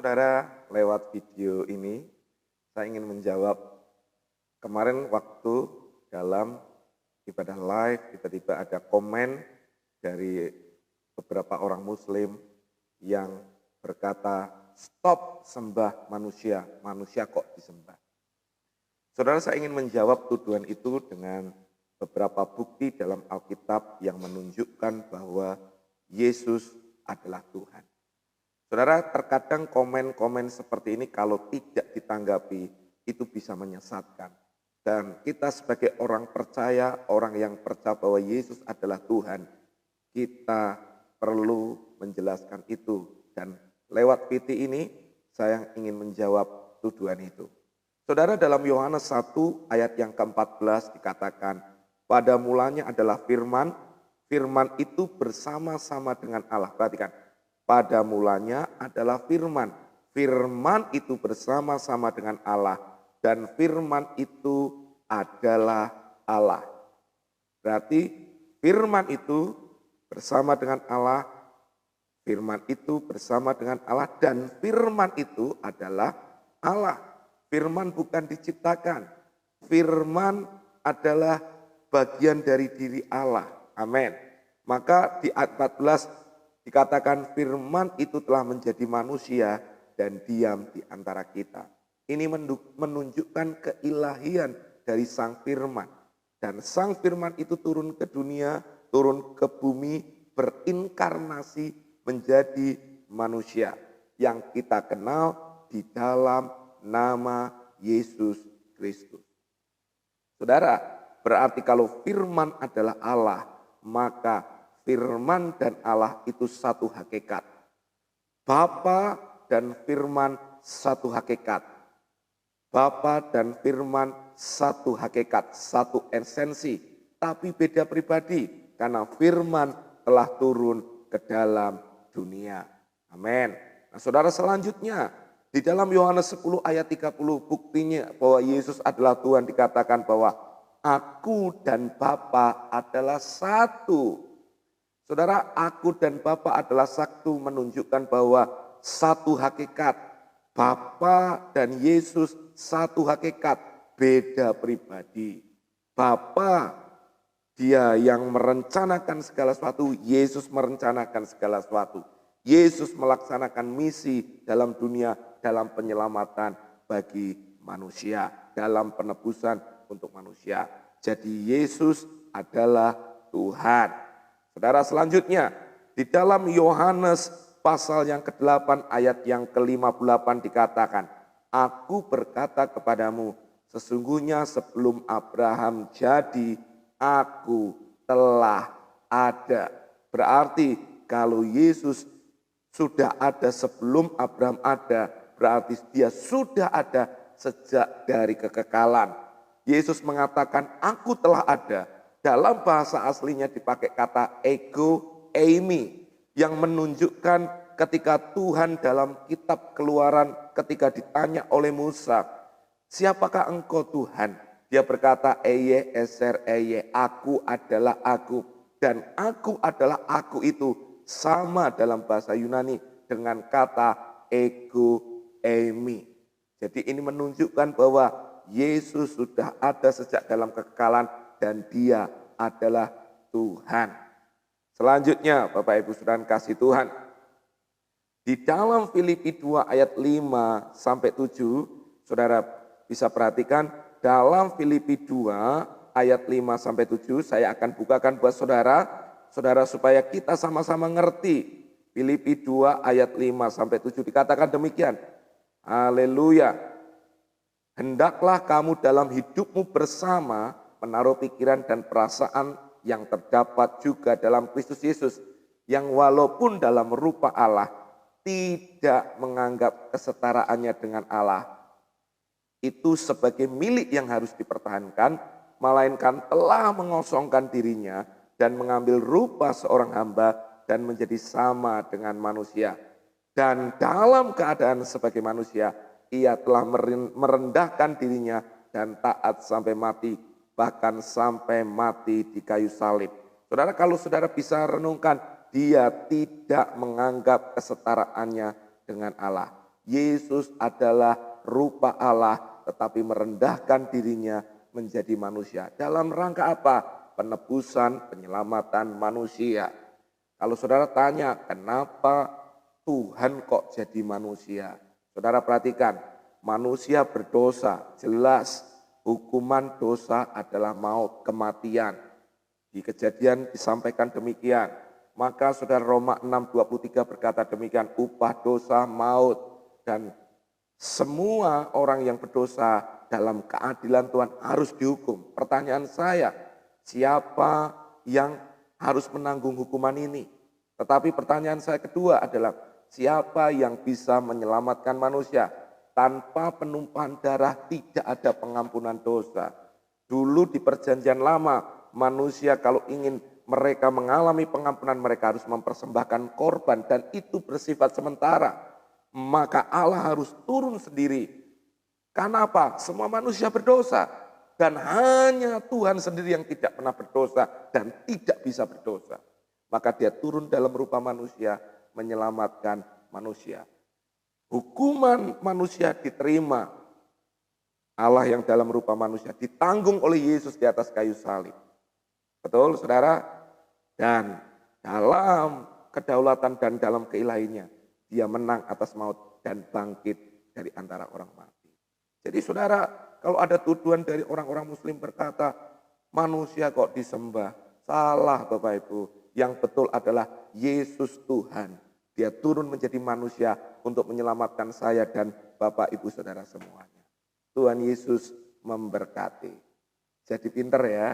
Saudara, lewat video ini saya ingin menjawab kemarin waktu dalam ibadah live tiba-tiba ada komen dari beberapa orang muslim yang berkata, "Stop sembah manusia, manusia kok disembah." Saudara, saya ingin menjawab tuduhan itu dengan beberapa bukti dalam Alkitab yang menunjukkan bahwa Yesus adalah Tuhan. Saudara, terkadang komen-komen seperti ini kalau tidak ditanggapi itu bisa menyesatkan. Dan kita sebagai orang percaya, orang yang percaya bahwa Yesus adalah Tuhan, kita perlu menjelaskan itu. Dan lewat PT ini saya ingin menjawab tuduhan itu. Saudara, dalam Yohanes 1 ayat yang ke-14 dikatakan, pada mulanya adalah firman, firman itu bersama-sama dengan Allah. Perhatikan, pada mulanya adalah firman, firman itu bersama-sama dengan Allah, dan firman itu adalah Allah. Berarti firman itu bersama dengan Allah, firman itu bersama dengan Allah, dan firman itu adalah Allah. Firman bukan diciptakan, firman adalah bagian dari diri Allah. Amin. Maka di ayat 14 dikatakan firman itu telah menjadi manusia dan diam di antara kita. Ini menunjukkan keilahian dari sang firman. Dan sang firman itu turun ke dunia, turun ke bumi, berinkarnasi menjadi manusia. Yang kita kenal di dalam nama Yesus Kristus. Saudara, berarti kalau firman adalah Allah, maka firman dan Allah itu satu hakikat. Bapa dan firman satu hakikat. Bapa dan firman satu hakikat, satu esensi, tapi beda pribadi karena firman telah turun ke dalam dunia. Amin. Nah, saudara, selanjutnya di dalam Yohanes 10 ayat 30 buktinya bahwa Yesus adalah Tuhan dikatakan bahwa aku dan Bapa adalah satu. Saudara, aku dan Bapa adalah satu menunjukkan bahwa satu hakikat. Bapa dan Yesus satu hakikat, beda pribadi. Bapa dia yang merencanakan segala sesuatu, Yesus merencanakan segala sesuatu. Yesus melaksanakan misi dalam dunia, dalam penyelamatan bagi manusia, dalam penebusan untuk manusia. Jadi Yesus adalah Tuhan. Saudara, selanjutnya di dalam Yohanes pasal yang ke-8 ayat yang ke-58 dikatakan, aku berkata kepadamu, sesungguhnya sebelum Abraham jadi, aku telah ada. Berarti kalau Yesus sudah ada sebelum Abraham ada, berarti dia sudah ada sejak dari kekekalan. Yesus mengatakan aku telah ada. Dalam bahasa aslinya dipakai kata ego eimi yang menunjukkan ketika Tuhan dalam kitab Keluaran ketika ditanya oleh Musa, siapakah engkau Tuhan? Dia berkata eye eser eye, aku adalah aku. Dan aku adalah aku itu sama dalam bahasa Yunani dengan kata ego eimi. Jadi ini menunjukkan bahwa Yesus sudah ada sejak dalam kekekalan dan dia adalah Tuhan. Selanjutnya Bapak Ibu Saudara kasih Tuhan. Di dalam Filipi 2 ayat 5 sampai 7, Saudara bisa perhatikan dalam Filipi 2 ayat 5 sampai 7 saya akan bukakan buat saudara supaya kita sama-sama ngerti. Filipi 2 ayat 5 sampai 7 dikatakan demikian. Haleluya. Hendaklah kamu dalam hidupmu bersama menaruh pikiran dan perasaan yang terdapat juga dalam Kristus Yesus, yang walaupun dalam rupa Allah tidak menganggap kesetaraannya dengan Allah itu sebagai milik yang harus dipertahankan, melainkan telah mengosongkan dirinya dan mengambil rupa seorang hamba dan menjadi sama dengan manusia. Dan dalam keadaan sebagai manusia, ia telah merendahkan dirinya dan taat sampai mati, bahkan sampai mati di kayu salib. Saudara, kalau saudara bisa renungkan, dia tidak menganggap kesetaraannya dengan Allah. Yesus adalah rupa Allah tetapi merendahkan dirinya menjadi manusia. Dalam rangka apa? Penebusan, penyelamatan manusia. Kalau saudara tanya, kenapa Tuhan kok jadi manusia? Saudara perhatikan, manusia berdosa, jelas hukuman dosa adalah maut, kematian. Di Kejadian disampaikan demikian. Maka saudara Roma 6:23 berkata demikian, upah dosa maut, dan semua orang yang berdosa dalam keadilan Tuhan harus dihukum. Pertanyaan saya, siapa yang harus menanggung hukuman ini? Tetapi pertanyaan saya kedua adalah, siapa yang bisa menyelamatkan manusia? Tanpa penumpahan darah tidak ada pengampunan dosa. Dulu di Perjanjian Lama, manusia kalau ingin mereka mengalami pengampunan, mereka harus mempersembahkan korban dan itu bersifat sementara. Maka Allah harus turun sendiri. Karena apa? Semua manusia berdosa. Dan hanya Tuhan sendiri yang tidak pernah berdosa dan tidak bisa berdosa. Maka dia turun dalam rupa manusia menyelamatkan manusia. Hukuman manusia diterima. Allah yang dalam rupa manusia ditanggung oleh Yesus di atas kayu salib. Betul saudara? Dan dalam kedaulatan dan dalam keilahiannya, dia menang atas maut dan bangkit dari antara orang mati. Jadi saudara, kalau ada tuduhan dari orang-orang muslim berkata, manusia kok disembah? Salah Bapak Ibu. Yang betul adalah Yesus Tuhan. Dia turun menjadi manusia untuk menyelamatkan saya dan Bapak Ibu saudara semuanya. Tuhan Yesus memberkati. Jadi pinter ya.